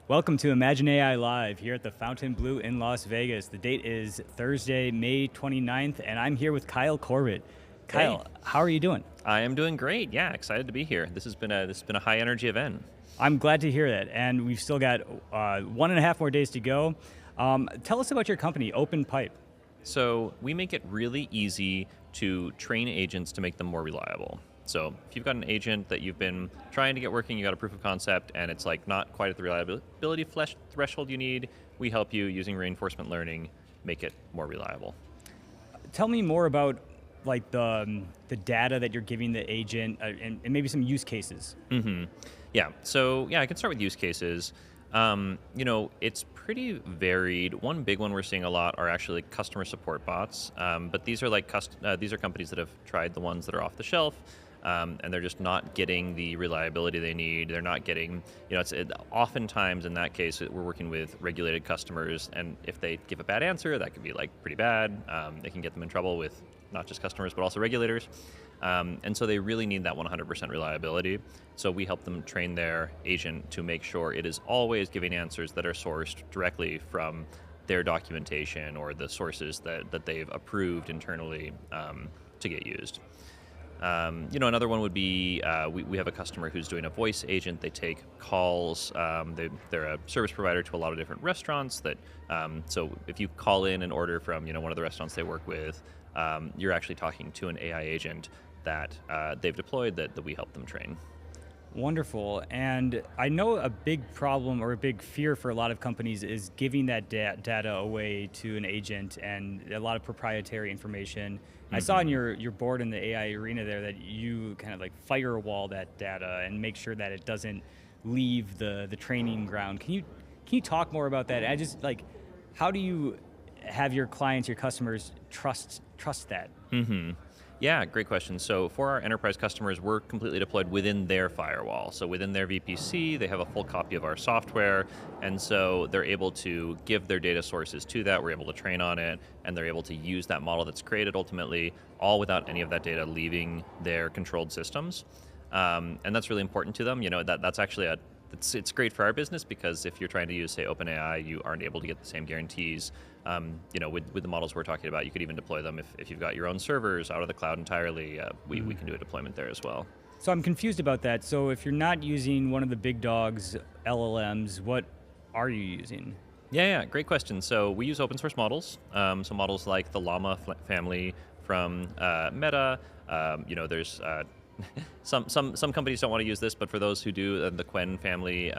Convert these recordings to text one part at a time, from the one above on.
Welcome to Imagine AI Live here at the Fontainebleau in Las Vegas. The date is Thursday, May 29th, and I'm here with Kyle Corbitt. Kyle, Hey. how are you doing? I am doing great. Yeah, excited to be here. This has been a high energy event. I'm glad to hear that, and we've still got 1.5 more days to go. Tell us about your company, OpenPipe. So we make it really easy to train agents to make them more reliable. So if you've got an agent that you've been trying to get working, you got a proof of concept, and it's like not quite at the reliability threshold you need, we help you using reinforcement learning make it more reliable. Tell me more about like the data that you're giving the agent and maybe some use cases. Yeah. So yeah, I can start with use cases. It's pretty varied. One big one we're seeing a lot are actually customer support bots, but these are these are companies that have tried the ones that are off the shelf. And they're just not getting the reliability they need. They're not getting, oftentimes in that case, we're working with regulated customers, and if they give a bad answer, that could be like pretty bad. They can get them in trouble with not just customers, but also regulators. And so they really need that 100% reliability. So we help them train their agent to make sure it is always giving answers that are sourced directly from their documentation or the sources that they've approved internally to get used. Another one would be we have a customer who's doing a voice agent. They take calls. They're a service provider to a lot of different restaurants. So if you call in an order from one of the restaurants they work with, you're actually talking to an AI agent that they've deployed that we help them train. Wonderful. And I know a big problem or a big fear for a lot of companies is giving that data away to an agent and a lot of proprietary information. I saw in your board in the AI arena there that you kind of like firewall that data and make sure that it doesn't leave the training ground. Can you talk more about that? I just like, how do you have your clients, your customers trust that? Yeah, great question. So for our enterprise customers, we're completely deployed within their firewall. So within their VPC, they have a full copy of our software, and so they're able to give their data sources to that. We're able to train on it, and they're able to use that model that's created ultimately, all without any of that data leaving their controlled systems. And that's really important to them. That's actually it's great for our business because if you're trying to use, say, OpenAI, you aren't able to get the same guarantees. With the models we're talking about, you could even deploy them if you've got your own servers out of the cloud entirely. We can do a deployment there as well. So I'm confused about that. So if you're not using one of the big dogs, LLMs, what are you using? Yeah, great question. So we use open source models. So models like the LLaMA family from Meta. There's some companies don't want to use this, but for those who do, the Qwen family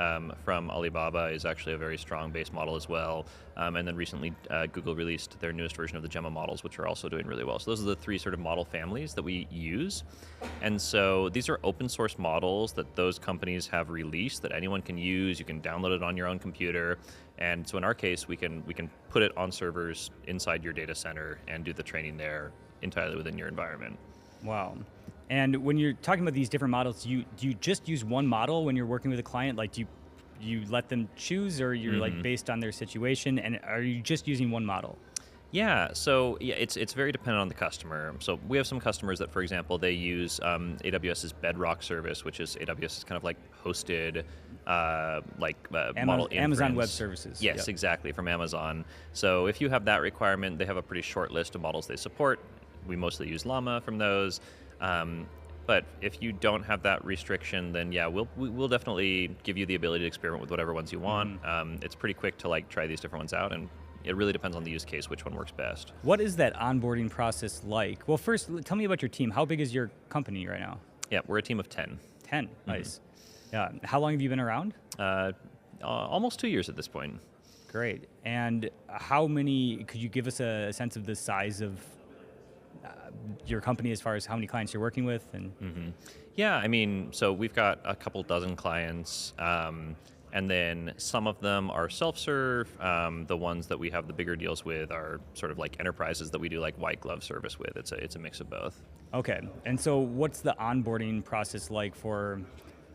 from Alibaba is actually a very strong base model as well. And then recently, Google released their newest version of the Gemma models, which are also doing really well. So those are the three sort of model families that we use. And so these are open source models that those companies have released that anyone can use. You can download it on your own computer. And so in our case, we can put it on servers inside your data center and do the training there entirely within your environment. Wow. And when you're talking about these different models, do you just use one model when you're working with a client? Like, do you let them choose, or you're like based on their situation? And are you just using one model? Yeah, so it's very dependent on the customer. So we have some customers that, for example, they use AWS's Bedrock service, which is AWS's kind of like hosted model inference. Amazon Web Services. Yes, Yep. exactly, from Amazon. So if you have that requirement, they have a pretty short list of models they support. We mostly use LLaMA from those. But if you don't have that restriction, then yeah, we'll definitely give you the ability to experiment with whatever ones you want. It's pretty quick to like try these different ones out, and it really depends on the use case which one works best. What is that onboarding process like? Well, first, tell me about your team. How big is your company right now? Yeah, we're a team of 10. 10. Nice. Yeah. How long have you been around? Almost 2 years at this point. Great. And how many? Could you give us a sense of the size of your company as far as how many clients you're working with? And Yeah, I mean, so we've got a couple dozen clients, and then some of them are self-serve. The ones that we have the bigger deals with are sort of like enterprises that we do like white glove service with. It's a mix of both. Okay. And so what's the onboarding process like for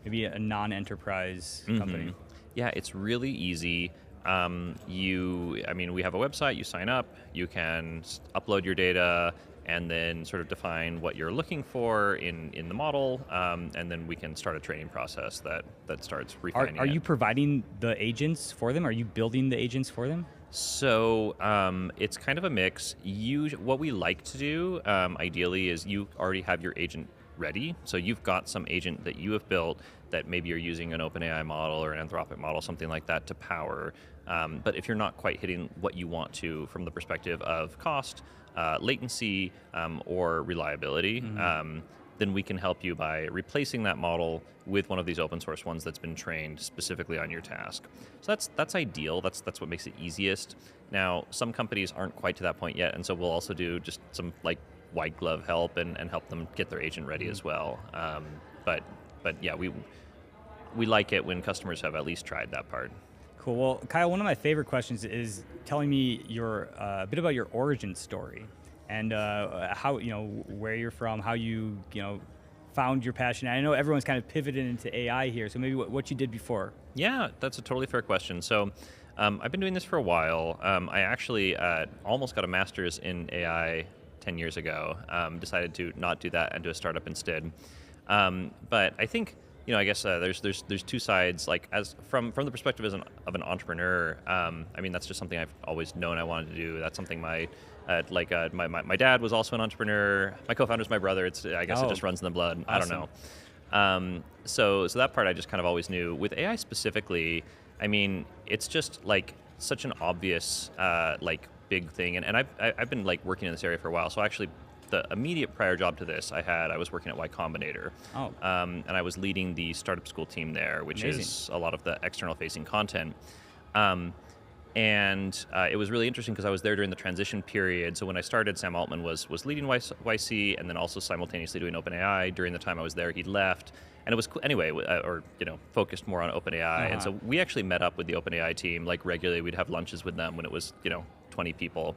maybe a non-enterprise company? Yeah, it's really easy. We have a website, you sign up, you can upload your data, and then sort of define what you're looking for in the model, and then we can start a training process that starts refining Are it. you providing the agents for them? Are you building the agents for them? So it's kind of a mix. What we like to do, ideally, is you already have your agent ready. So you've got some agent that you have built that maybe you're using an OpenAI model or an Anthropic model, something like that, to power. But if you're not quite hitting what you want to from the perspective of cost, latency, or reliability, then we can help you by replacing that model with one of these open source ones that's been trained specifically on your task. So that's ideal. That's what makes it easiest. Now, some companies aren't quite to that point yet, and so we'll also do just some like white glove help and help them get their agent ready as well. But yeah, we like it when customers have at least tried that part. Cool. Well, Kyle, one of my favorite questions is telling me a bit about your origin story and how, where you're from, how you found your passion. I know everyone's kind of pivoted into AI here, so maybe what you did before. Yeah, that's a totally fair question. So I've been doing this for a while. I actually almost got a master's in AI 10 years ago, decided to not do that and do a startup instead. But I think, I guess there's two sides. Like as from the perspective of an entrepreneur, I mean that's just something I've always known I wanted to do. That's something my dad was also an entrepreneur. My co-founder is my brother. I guess it just runs in the blood. Awesome. I don't know. So that part I just kind of always knew. With AI specifically, I mean it's just like such an obvious big thing, and I've been like working in this area for a while. So actually, the immediate prior job to this I was working at Combinator. And I was leading the startup school team there, which Amazing. is a lot of the external facing content. And it was really interesting because I was there during the transition period. So when I started, Sam Altman was leading YC and then also simultaneously doing OpenAI. During the time I was there, he'd left. And it was cool anyway, focused more on OpenAI. And so we actually met up with the OpenAI team like regularly. We'd have lunches with them when it was 20 people.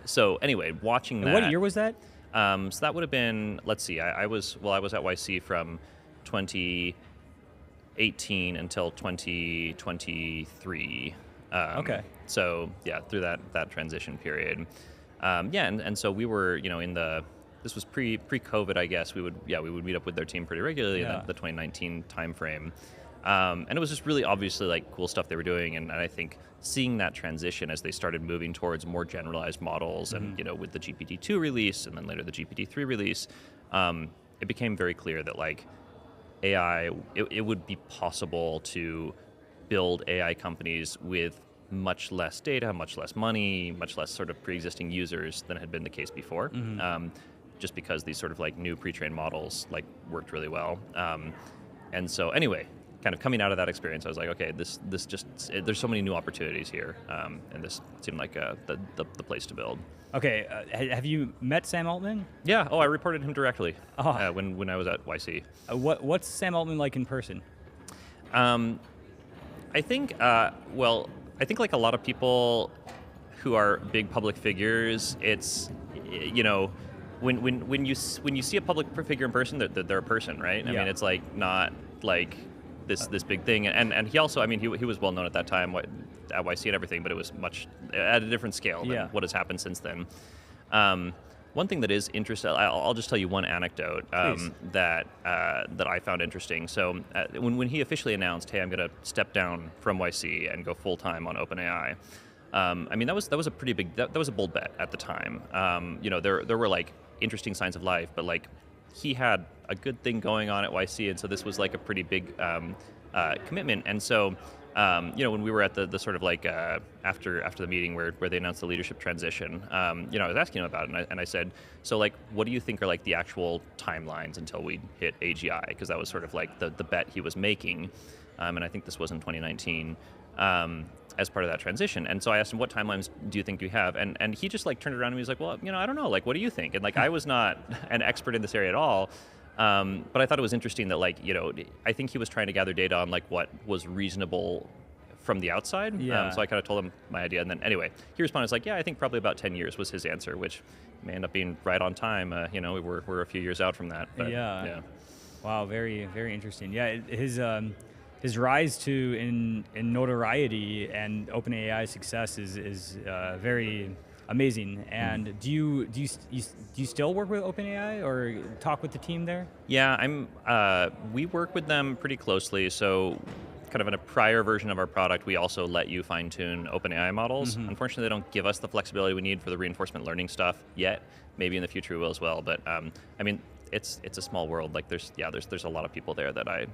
So anyway, watching that. And what year was that? So that would have been, let's see, I was at YC from 2018 until 2023. Okay. So yeah, through that transition period. And so we were, this was pre-COVID, I guess. We would meet up with their team pretty regularly in the 2019 timeframe. And it was just really obviously like cool stuff they were doing, and I think seeing that transition as they started moving towards more generalized models, and with the GPT-2 release, and then later the GPT-3 release, it became very clear that like AI, it would be possible to build AI companies with much less data, much less money, much less sort of pre-existing users than had been the case before. Just because these sort of like new pre-trained models like worked really well. And so anyway, kind of coming out of that experience, I was like, okay, this there's so many new opportunities here, and this seemed like the place to build. Okay, have you met Sam Altman? Yeah. Oh, I reported him directly when I was at YC. What's Sam Altman like in person? I think like a lot of people who are big public figures, it's when you see a public figure in person, they're a person, right? I mean, it's like not like this big thing, and he also, I mean, he was well known at that time at YC and everything, but it was much at a different scale than what has happened since then. One thing that is interesting, I'll just tell you one anecdote that I found interesting. So when he officially announced, hey, I'm going to step down from YC and go full time on OpenAI. I mean, that was a pretty big, that was a bold bet at the time. There were like interesting signs of life, but like he had a good thing going on at YC, and so this was like a pretty big commitment. And so, when we were at the sort of like after the meeting where they announced the leadership transition, I was asking him about it, and I said, so like, what do you think are like the actual timelines until we hit AGI? Because that was sort of like the bet he was making, and I think this was in 2019. As part of that transition. And so I asked him, what timelines do you think you have? And he just like turned around and he was like, well, I don't know. Like, what do you think? And like, I was not an expert in this area at all. But I thought it was interesting that like, I think he was trying to gather data on like what was reasonable from the outside. So I kind of told him my idea. And then anyway, he responded like, yeah, I think probably about 10 years was his answer, which may end up being right on time. We're a few years out from that. But, yeah. Wow. Very, very interesting. Yeah. His rise to in notoriety and OpenAI success is very Amazing. And do you still work with OpenAI or talk with the team there? Yeah, we work with them pretty closely. So, kind of in a prior version of our product, we also let you fine tune OpenAI models. Unfortunately, they don't give us the flexibility we need for the reinforcement learning stuff yet. Maybe in the future we will as well. But I mean, it's a small world. Like there's a lot of people there that I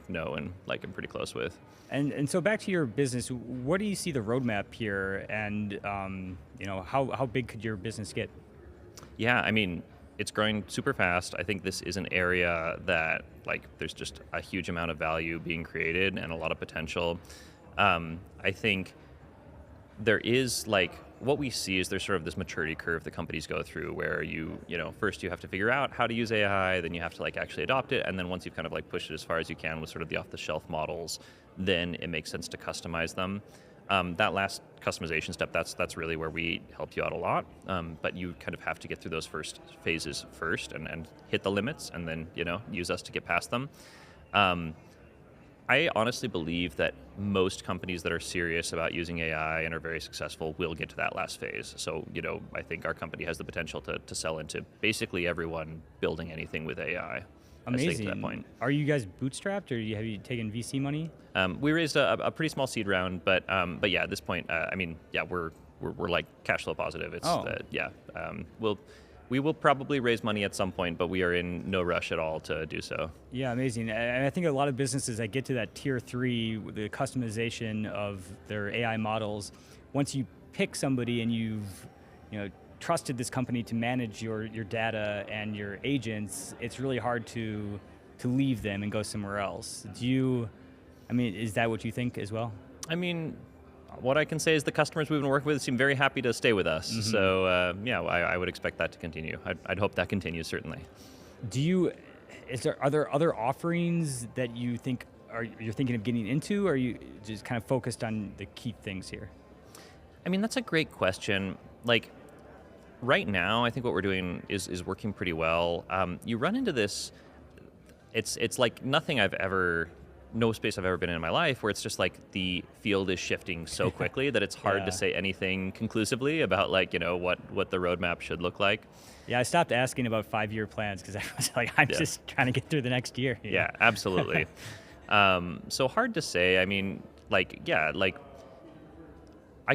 know and like I'm pretty close with. And so back to your business, what do you see the roadmap here, and how big could your business get? Yeah, I mean, it's growing super fast. I think this is an area that like there's just a huge amount of value being created and a lot of potential. I think there is like what we see is there's sort of this maturity curve that companies go through where first you have to figure out how to use AI, then you have to like actually adopt it, and then once you've kind of like pushed it as far as you can with sort of the off-the-shelf models, then it makes sense to customize them. That last customization step, that's really where we helped you out a lot. But you kind of have to get through those first phases first and hit the limits, and then use us to get past them. I honestly believe that most companies that are serious about using AI and are very successful will get to that last phase. So, I think our company has the potential to sell into basically everyone building anything with AI. Amazing. To that point. Are you guys bootstrapped, or have you taken VC money? We raised a pretty small seed round, but yeah, at this point, we're like cash flow positive. It's we will probably raise money at some point, but we are in no rush at all to do so. Yeah, amazing. And I think a lot of businesses that get to that tier 3, the customization of their AI models, once you pick somebody and you've trusted this company to manage your data and your agents, it's really hard to leave them and go somewhere else. Is that what you think as well? I mean, what I can say is the customers we've been working with seem very happy to stay with us. So I would expect that to continue. I'd hope that continues, certainly. Are there other offerings that you think you're thinking of getting into, or are you just kind of focused on the key things here? I mean, that's a great question. Like, right now, I think what we're doing is working pretty well. You run into this, it's like no space I've ever been in my life where it's just like the field is shifting so quickly that it's hard to say anything conclusively about like, what the roadmap should look like. Yeah, I stopped asking about 5-year plans because I was like, I'm just trying to get through the next year. Yeah, absolutely. So hard to say. I mean, I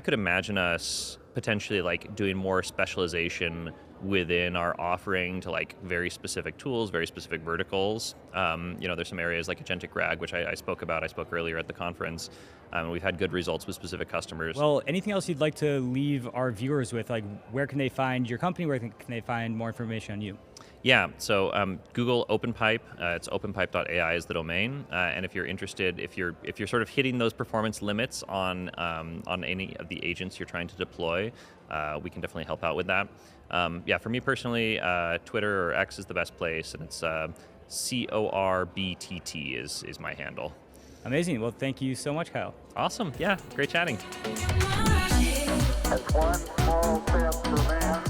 could imagine us potentially like doing more specialization within our offering to like very specific tools, very specific verticals. There's some areas like agentic RAG, which I spoke earlier at the conference. We've had good results with specific customers. Well, anything else you'd like to leave our viewers with? Like, where can they find your company? Where can they find more information on you? Yeah, so Google OpenPipe. It's openpipe.ai is the domain. And if you're interested, if you're sort of hitting those performance limits on any of the agents you're trying to deploy, we can definitely help out with that. For me personally, Twitter or X is the best place, and it's CORBTT is my handle. Amazing. Well, thank you so much, Kyle. Awesome. Yeah, great chatting. That's one small step for man.